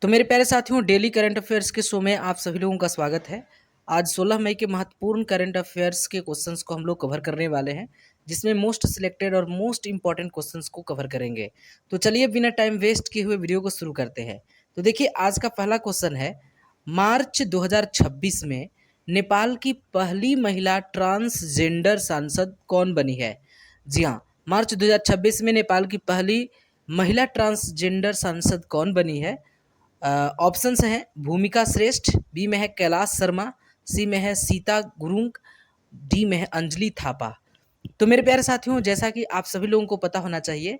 तो मेरे प्यारे साथियों, डेली करंट अफेयर्स के शो में आप सभी लोगों का स्वागत है। आज 16 मई के महत्वपूर्ण करंट अफेयर्स के क्वेश्चंस को हम लोग कवर करने वाले हैं, जिसमें मोस्ट सिलेक्टेड और मोस्ट इंपॉर्टेंट क्वेश्चंस को कवर करेंगे। तो चलिए बिना टाइम वेस्ट किए हुए वीडियो को शुरू करते हैं। तो देखिए, आज का पहला क्वेश्चन है, मार्च 2026 में नेपाल की पहली महिला ट्रांसजेंडर सांसद कौन बनी है? जी हाँ, मार्च 2026 में नेपाल की पहली महिला ट्रांसजेंडर सांसद कौन बनी है? ऑप्शंस हैं भूमिका श्रेष्ठ, बी में है कैलाश शर्मा, सी में है सीता गुरुंग, डी में है अंजलि थापा। तो मेरे प्यारे साथियों, जैसा कि आप सभी लोगों को पता होना चाहिए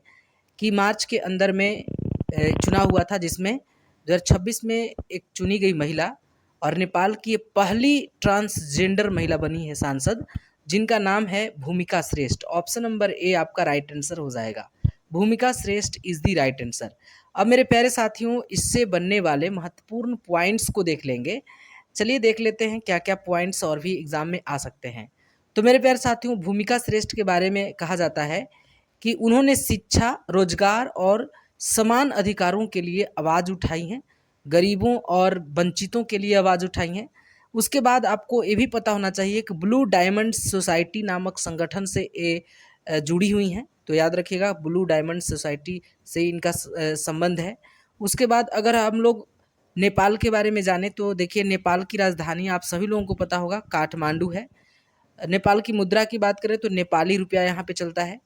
कि मार्च के अंदर में चुनाव हुआ था, जिसमें 2026 में एक चुनी गई महिला और नेपाल की पहली ट्रांसजेंडर महिला बनी है सांसद, जिनका नाम है भूमिका श्रेष्ठ। ऑप्शन नंबर ए आपका राइट आंसर हो जाएगा। भूमिका श्रेष्ठ इज द राइट आंसर। अब मेरे प्यारे साथियों, इससे बनने वाले महत्वपूर्ण पॉइंट्स को देख लेंगे। चलिए देख लेते हैं क्या क्या पॉइंट्स और भी एग्जाम में आ सकते हैं। तो मेरे प्यारे साथियों, भूमिका श्रेष्ठ के बारे में कहा जाता है कि उन्होंने शिक्षा, रोजगार और समान अधिकारों के लिए आवाज़ उठाई है, गरीबों और वंचितों के लिए आवाज़ उठाई है। उसके बाद आपको ये भी पता होना चाहिए कि ब्लू डायमंड सोसाइटी नामक संगठन से ये जुड़ी हुई हैं। तो याद रखिएगा, ब्लू डायमंड सोसाइटी से इनका संबंध है। उसके बाद अगर हम लोग नेपाल के बारे में जाने तो देखिए, नेपाल की राजधानी आप सभी लोगों को पता होगा काठमांडू है। नेपाल की मुद्रा की बात करें तो नेपाली रुपया यहाँ पे चलता है।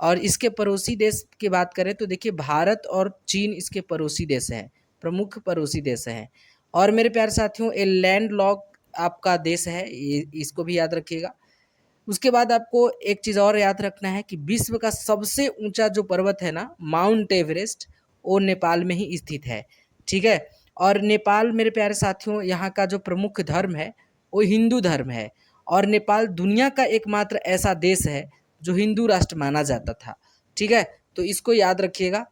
और इसके पड़ोसी देश की बात करें तो देखिए, भारत और चीन इसके पड़ोसी देश हैं, प्रमुख पड़ोसी देश हैं। और मेरे प्यारे साथियों, ये लैंड लॉक आपका देश है, इसको भी याद रखिएगा। उसके बाद आपको एक चीज़ और याद रखना है कि विश्व का सबसे ऊंचा जो पर्वत है ना, माउंट एवरेस्ट, वो नेपाल में ही स्थित है। ठीक है। और नेपाल मेरे प्यारे साथियों, यहाँ का जो प्रमुख धर्म है वो हिंदू धर्म है। और नेपाल दुनिया का एकमात्र ऐसा देश है जो हिंदू राष्ट्र माना जाता था। ठीक है, तो इसको याद रखिएगा।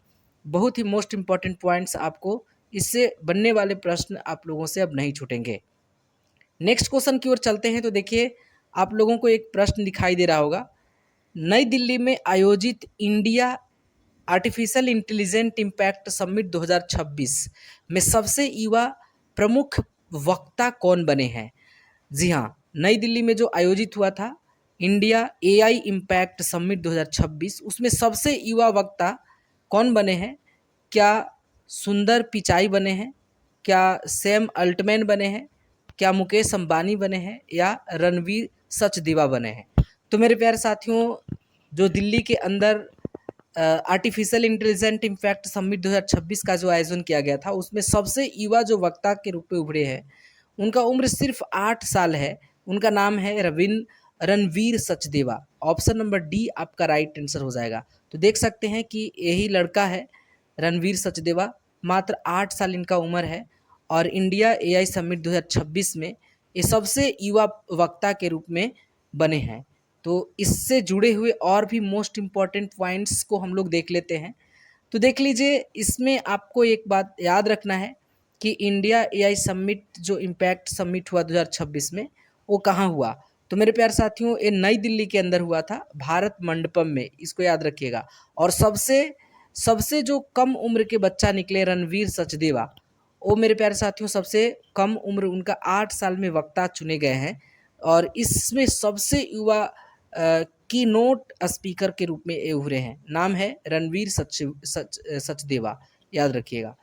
बहुत ही मोस्ट इम्पॉर्टेंट पॉइंट्स आपको इससे बनने वाले प्रश्न आप लोगों से अब नहीं छूटेंगे। नेक्स्ट क्वेश्चन की ओर चलते हैं। तो देखिए, आप लोगों को एक प्रश्न दिखाई दे रहा होगा, नई दिल्ली में आयोजित India artificial intelligent impact summit 2026 में सबसे युवा प्रमुख वक्ता कौन बने हैं? जी हाँ, नई दिल्ली में जो आयोजित हुआ था इंडिया एआई इम्पैक्ट समिट 2026, उसमें सबसे युवा वक्ता कौन बने हैं? क्या सुंदर पिचाई बने हैं? क्या सैम अल्टमैन बने हैं? क्या मुकेश अंबानी बने हैं? या रणवीर सचदेवा बने हैं? तो मेरे प्यारे साथियों, जो दिल्ली के अंदर आर्टिफिशियल इंटेलिजेंट इम्पैक्ट समिट 2026 का जो आयोजन किया गया था, उसमें सबसे युवा जो वक्ता के रूप में उभरे हैं, उनका उम्र सिर्फ 8 साल है। उनका नाम है Ranveer Sachdeva. Option number D आपका राइट आंसर हो जाएगा। तो देख सकते हैं कि यही लड़का है रणवीर सचदेवा, मात्र 8 साल इनका उम्र है और इंडिया एआई समिट 2026 में ये सबसे युवा वक्ता के रूप में बने हैं। तो इससे जुड़े हुए और भी मोस्ट इम्पॉर्टेंट पॉइंट्स को हम लोग देख लेते हैं। तो देख लीजिए, इसमें आपको एक बात याद रखना है कि इंडिया एआई समिट जो इम्पैक्ट समिट हुआ 2026 में, वो कहाँ हुआ? तो मेरे प्यारे साथियों, ये नई दिल्ली के अंदर हुआ था, भारत मंडपम में, इसको याद रखिएगा। और सबसे सबसे जो कम उम्र के बच्चा निकले रणवीर सचदेवा, वो मेरे प्यारे साथियों सबसे कम उम्र उनका 8 साल में वक्ता चुने गए हैं। और इसमें सबसे युवा की नोट स्पीकर के रूप में ये उभरे हैं। नाम है रणवीर सचदेवा, याद रखिएगा।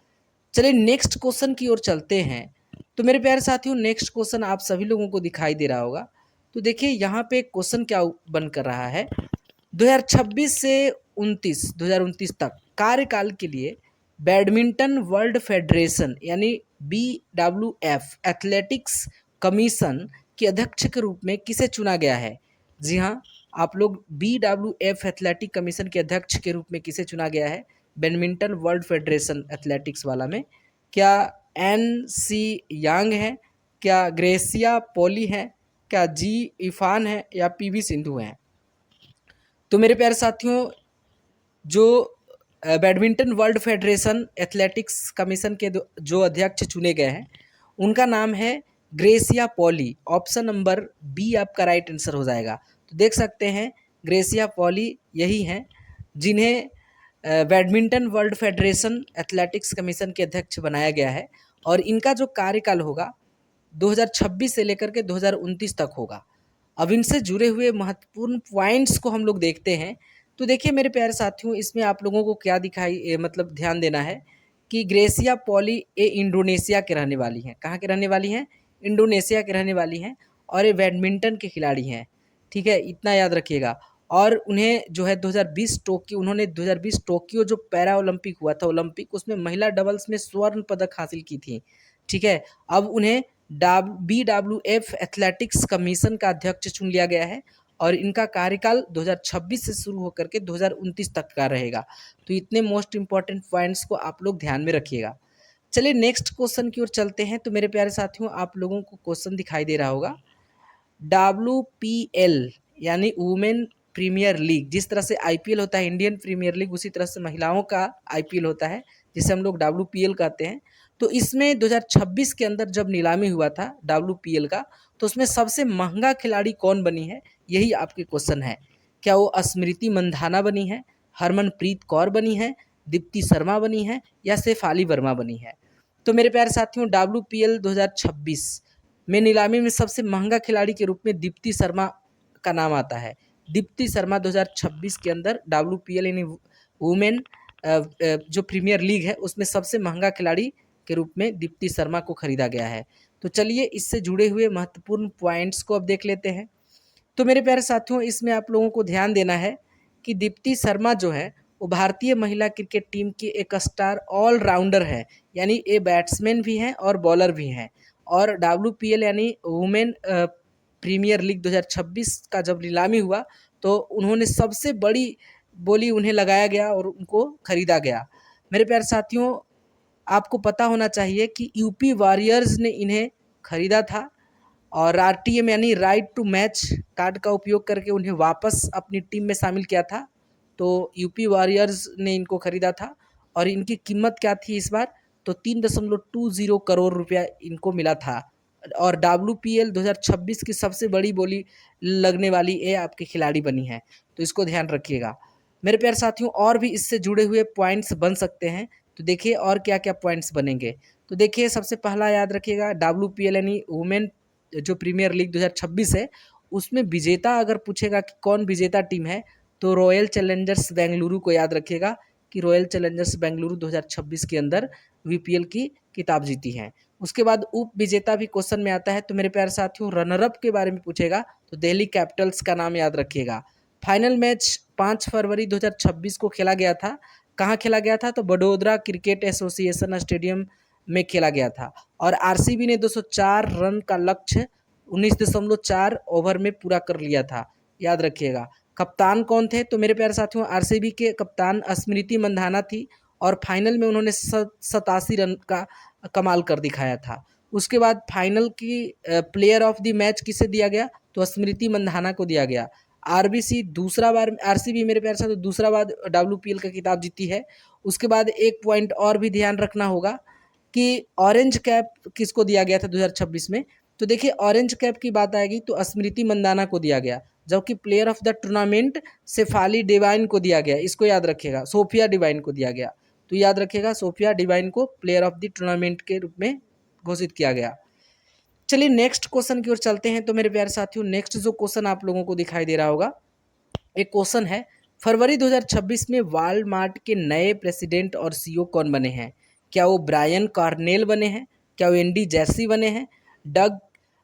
चलिए नेक्स्ट क्वेश्चन की ओर चलते हैं। तो मेरे प्यारे साथियों, नेक्स्ट क्वेश्चन आप सभी लोगों को दिखाई दे रहा होगा। तो देखिए, यहाँ पे क्वेश्चन क्या बन कर रहा है, 2026 से 2029 तक कार्यकाल के लिए बैडमिंटन वर्ल्ड फेडरेशन यानी BWF एथलेटिक्स कमीशन के अध्यक्ष के रूप में किसे चुना गया है? जी हाँ, आप लोग BWF एथलेटिक कमीशन के अध्यक्ष के रूप में किसे चुना गया है बैडमिंटन वर्ल्ड फेडरेशन एथलेटिक्स वाला में? क्या NC यांग है? क्या ग्रेसिया पोली है? क्या जी इफान है? या PV सिंधु है? तो मेरे प्यारे साथियों, जो badminton world federation athletics commission के जो अध्यक्ष चुने गए हैं, उनका नाम है Greysia Polii. Option number B आपका राइट आंसर हो जाएगा। तो देख सकते हैं, ग्रेसिया पॉली यही हैं जिन्हें badminton world federation athletics commission के अध्यक्ष बनाया गया है और इनका जो कार्यकाल होगा 2026 से लेकर के 2029 तक होगा। अब इनसे जुड़े हुए महत्वपूर्ण पॉइंट्स को हम लोग देखते हैं। तो देखिए मेरे प्यारे साथियों, इसमें आप लोगों को क्या मतलब ध्यान देना है कि ग्रेसिया पॉली ये इंडोनेशिया के रहने वाली हैं। कहाँ के रहने वाली हैं? इंडोनेशिया के रहने वाली हैं और ये बैडमिंटन के खिलाड़ी हैं। ठीक है, इतना याद रखिएगा। और उन्हें जो है 2020 टोक्यो जो पैरा ओलंपिक हुआ था ओलंपिक, उसमें महिला डबल्स में स्वर्ण पदक हासिल की थी। ठीक है, अब उन्हें BWF एथलेटिक्स कमीशन का अध्यक्ष चुन लिया गया है और इनका कार्यकाल 2026 से शुरू होकर के 2029 तक का रहेगा। तो इतने मोस्ट इंपॉर्टेंट पॉइंट्स को आप लोग ध्यान में रखिएगा। चलिए नेक्स्ट क्वेश्चन की ओर चलते हैं। तो मेरे प्यारे साथियों, आप लोगों को क्वेश्चन दिखाई दे रहा होगा, WPL यानी वुमेन प्रीमियर लीग, जिस तरह से IPL होता है इंडियन प्रीमियर लीग, उसी तरह से महिलाओं का IPL होता है जिसे हम लोग WPL कहते हैं। तो इसमें 2026 के अंदर जब नीलामी हुआ था WPL का, तो उसमें सबसे महंगा खिलाड़ी कौन बनी है, यही आपके क्वेश्चन है। क्या वो स्मृति मंधाना बनी है, हरमनप्रीत कौर बनी है, दीप्ति शर्मा बनी है या शेफाली वर्मा बनी है? तो मेरे प्यारे साथियों, WPL 2026 में नीलामी में सबसे महंगा खिलाड़ी के रूप में दीप्ति शर्मा का नाम आता है। दीप्ति शर्मा 2026 के अंदर WPL यानी वुमेन जो प्रीमियर लीग है उसमें सबसे महंगा खिलाड़ी के रूप में दीप्ति शर्मा को खरीदा गया है। तो चलिए इससे जुड़े हुए महत्वपूर्ण पॉइंट्स को अब देख लेते हैं। तो मेरे प्यारे साथियों, इसमें आप लोगों को ध्यान देना है कि दीप्ति शर्मा जो है वो भारतीय महिला क्रिकेट टीम की एक स्टार ऑलराउंडर है, यानी ये बैट्समैन भी हैं और बॉलर भी हैं। और WPL यानी वुमेन प्रीमियर लीग 2026 का जब नीलामी हुआ तो उन्होंने सबसे बड़ी बोली उन्हें लगाया गया और उनको खरीदा गया। मेरे प्यारे साथियों, आपको पता होना चाहिए कि यूपी वॉरियर्स ने इन्हें खरीदा था और RTM यानी राइट टू मैच कार्ड का उपयोग करके उन्हें वापस अपनी टीम में शामिल किया था। तो यूपी वॉरियर्स ने इनको खरीदा था और इनकी कीमत क्या थी इस बार? तो 3.20 करोड़ रुपया इनको मिला था। और WPL 2026 की सबसे बड़ी बोली लगने वाली ये आपके खिलाड़ी बनी है, तो इसको ध्यान रखिएगा। मेरे प्यारे साथियों, और भी इससे जुड़े हुए पॉइंट्स बन सकते हैं। तो देखिए और क्या क्या पॉइंट्स बनेंगे। तो देखिए सबसे पहला याद रखिएगा, WPL यानी वुमेन जो प्रीमियर लीग 2026 है उसमें विजेता अगर पूछेगा कि कौन विजेता टीम है, तो रॉयल चैलेंजर्स बेंगलुरु को याद रखिएगा कि रॉयल चैलेंजर्स बेंगलुरु 2026 के अंदर VPL की किताब जीती है। उसके बाद उप विजेता भी क्वेश्चन में आता है। तो मेरे प्यारे साथियों, रनरअप के बारे में पूछेगा तो दिल्ली कैपिटल्स का नाम याद रखिएगा। फाइनल मैच 5 फरवरी 2026 को खेला गया था। कहाँ खेला गया था? तो बड़ोदरा क्रिकेट एसोसिएशन स्टेडियम में खेला गया था और RCB ने 204 रन का लक्ष्य 19.4 ओवर में पूरा कर लिया था, याद रखिएगा। कप्तान कौन थे? तो मेरे प्यारे साथियों, RCB के कप्तान स्मृति मंधाना थी और फाइनल में उन्होंने 87 रन का कमाल कर दिखाया था। उसके बाद फाइनल की प्लेयर ऑफ द मैच किसे दिया गया? तो स्मृति मंधाना को दिया गया। RCB मेरे प्यारे साथियों दूसरा बार WPL का खिताब जीती है। उसके बाद एक पॉइंट और भी ध्यान रखना होगा कि ऑरेंज कैप किसको दिया गया था 2026 में। तो देखिए ऑरेंज कैप की बात आएगी तो स्मृति मंदाना को दिया गया, जबकि player of the tournament Shafali Devine को दिया गया। इसको याद रखिएगा, सोफिया डिवाइन को दिया गया। तो याद रखिएगा सोफिया डिवाइन को प्लेयर ऑफ द टूर्नामेंट के रूप में घोषित किया गया। चलिए नेक्स्ट क्वेश्चन की ओर चलते हैं। तो मेरे प्यारे साथियों, नेक्स्ट जो क्वेश्चन आप लोगों को दिखाई दे रहा होगा, एक क्वेश्चन है, फरवरी 2026 में वॉलमार्ट के नए प्रेसिडेंट और CEO कौन बने हैं? क्या वो ब्रायन कॉर्नेल बने हैं, क्या वो एंडी जैसी बने हैं, डग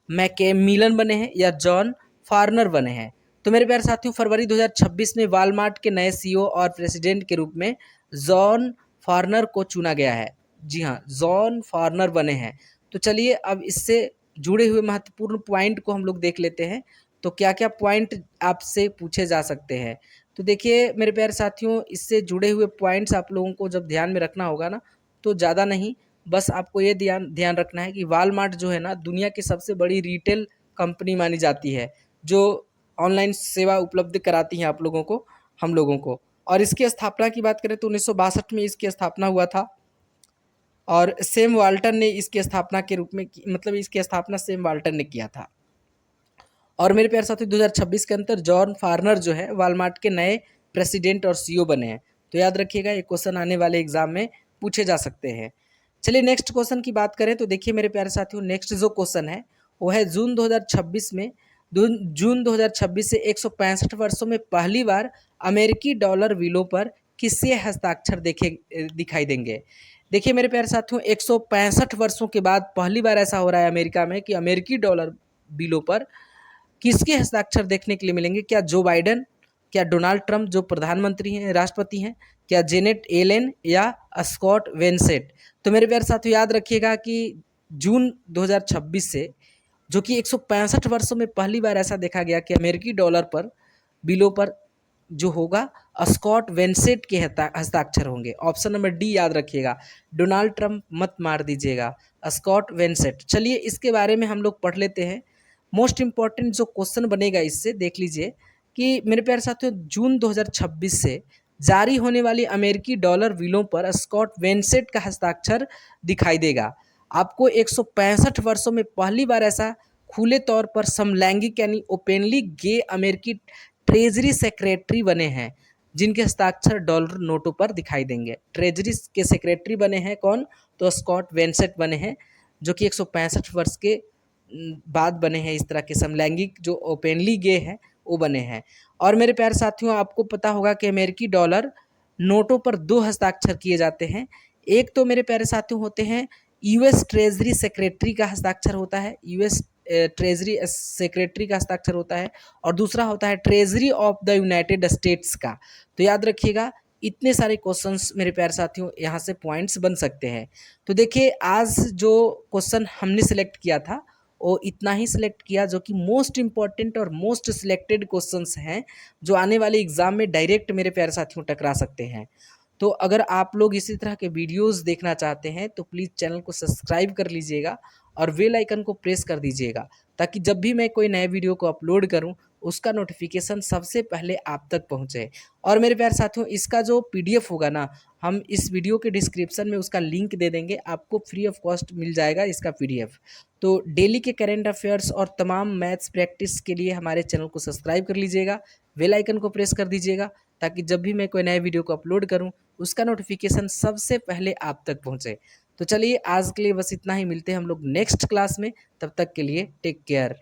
मैकेमिलन बने हैं या जॉन फार्नर बने हैं? तो मेरे प्यारे साथियों, फरवरी 2026 में वॉलमार्ट के नए CEO और प्रेसिडेंट के रूप में जॉन फार्नर को चुना गया है। जी हाँ, जॉन फार्नर बने हैं। तो चलिए अब इससे जुड़े हुए महत्वपूर्ण पॉइंट को हम लोग देख लेते हैं। तो क्या क्या पॉइंट आपसे पूछे जा सकते हैं? तो देखिए मेरे प्यारे साथियों, इससे जुड़े हुए पॉइंट्स आप लोगों को जब ध्यान में रखना होगा ना, तो ज़्यादा नहीं, बस आपको ये ध्यान ध्यान रखना है कि वॉलमार्ट जो है ना दुनिया की सबसे बड़ी रिटेल कंपनी मानी जाती है, जो ऑनलाइन सेवा उपलब्ध कराती है आप लोगों को, हम लोगों को। और इसकी स्थापना की बात करें तो 1962 में इसकी स्थापना हुआ था और सैम वाल्टन ने इसकी स्थापना के रूप में मतलब इसकी स्थापना सैम वाल्टन ने किया था। और मेरे प्यारे साथियों, 2026 के अंदर जॉन फार्नर जो है वॉलमार्ट के नए प्रेसिडेंट और CEO बने हैं। तो याद रखिएगा ये क्वेश्चन आने वाले एग्जाम में पूछे जा सकते हैं। चलिए नेक्स्ट क्वेश्चन की बात करें तो देखिए मेरे प्यारे साथियों, नेक्स्ट जो क्वेश्चन है वो है जून 2026 में जून 2026 से 165 वर्षों में पहली बार अमेरिकी डॉलर बिलों पर किसके हस्ताक्षर दिखाई देंगे। देखिए मेरे प्यारे साथियों, 165 वर्षों के बाद पहली बार ऐसा हो रहा है अमेरिका में कि अमेरिकी डॉलर बिलों पर किसके हस्ताक्षर देखने के लिए मिलेंगे। क्या जो बाइडेन, क्या डोनाल्ड ट्रंप जो प्रधानमंत्री हैं, राष्ट्रपति हैं, क्या जेनेट एलेन या स्कॉट वेंसेट। तो मेरे प्यारे साथियों याद रखिएगा कि जून 2026 से, जो कि 165 वर्षों में पहली बार ऐसा देखा गया कि अमेरिकी डॉलर पर बिलों पर जो होगा स्कॉट वेंसेट के हस्ताक्षर होंगे। ऑप्शन नंबर डी याद रखिएगा, डोनाल्ड ट्रंप मत मार दीजिएगा, स्कॉट वेंसेट। चलिए इसके बारे में हम लोग पढ़ लेते हैं। मोस्ट इम्पॉर्टेंट जो क्वेश्चन बनेगा इससे देख लीजिए कि मेरे प्यारे साथियों, जून 2026 से जारी होने वाली अमेरिकी डॉलर बिलों पर स्कॉट वेंसेट का हस्ताक्षर दिखाई देगा। आपको 165 वर्षों में पहली बार ऐसा खुले तौर पर समलैंगिक यानी ओपनली गे अमेरिकी ट्रेजरी सेक्रेटरी बने हैं जिनके हस्ताक्षर डॉलर नोटों पर दिखाई देंगे। ट्रेजरी के सेक्रेटरी बने हैं कौन, तो स्कॉट वेंसेट बने हैं, जो कि 165 वर्ष के बाद बने हैं। इस तरह के समलैंगिक जो ओपनली गे हैं वो बने हैं। और मेरे प्यारे साथियों आपको पता होगा कि अमेरिकी डॉलर नोटों पर 2 हस्ताक्षर किए जाते हैं। एक तो मेरे प्यारे साथियों होते हैं यूएस ट्रेजरी सेक्रेटरी का हस्ताक्षर होता है, यूएस ट्रेजरी सेक्रेटरी का हस्ताक्षर होता है, और दूसरा होता है treasury of the United states का। तो याद रखिएगा इतने सारे क्वेश्चंस मेरे प्यारे साथियों यहाँ से पॉइंट्स बन सकते हैं। तो देखिए आज जो क्वेश्चन हमने सिलेक्ट किया था वो इतना ही सिलेक्ट किया, जो कि मोस्ट इंपॉर्टेंट और मोस्ट सिलेक्टेड क्वेश्चंस हैं जो आने वाले एग्जाम में डायरेक्ट मेरे प्यारे साथियों टकरा सकते हैं। तो अगर आप लोग इसी तरह के वीडियोस देखना चाहते हैं तो प्लीज़ चैनल को सब्सक्राइब कर लीजिएगा और बेल आइकन को प्रेस कर दीजिएगा, ताकि जब भी मैं कोई नए वीडियो को अपलोड करूं उसका नोटिफिकेशन सबसे पहले आप तक पहुंचे। और मेरे प्यारे साथियों इसका जो पीडीएफ होगा ना, हम इस वीडियो के डिस्क्रिप्शन में उसका लिंक दे देंगे, आपको फ्री ऑफ कॉस्ट मिल जाएगा इसका पीडीएफ। तो डेली के करेंट अफेयर्स और तमाम मैथ्स प्रैक्टिस के लिए हमारे चैनल को सब्सक्राइब कर लीजिएगा, बेल आइकन को प्रेस कर दीजिएगा, ताकि जब भी मैं कोई नए वीडियो को अपलोड करूं उसका नोटिफिकेशन सबसे पहले आप तक पहुंचे। तो चलिए आज के लिए बस इतना ही, मिलते हैं हम लोग नेक्स्ट क्लास में, तब तक के लिए टेक केयर।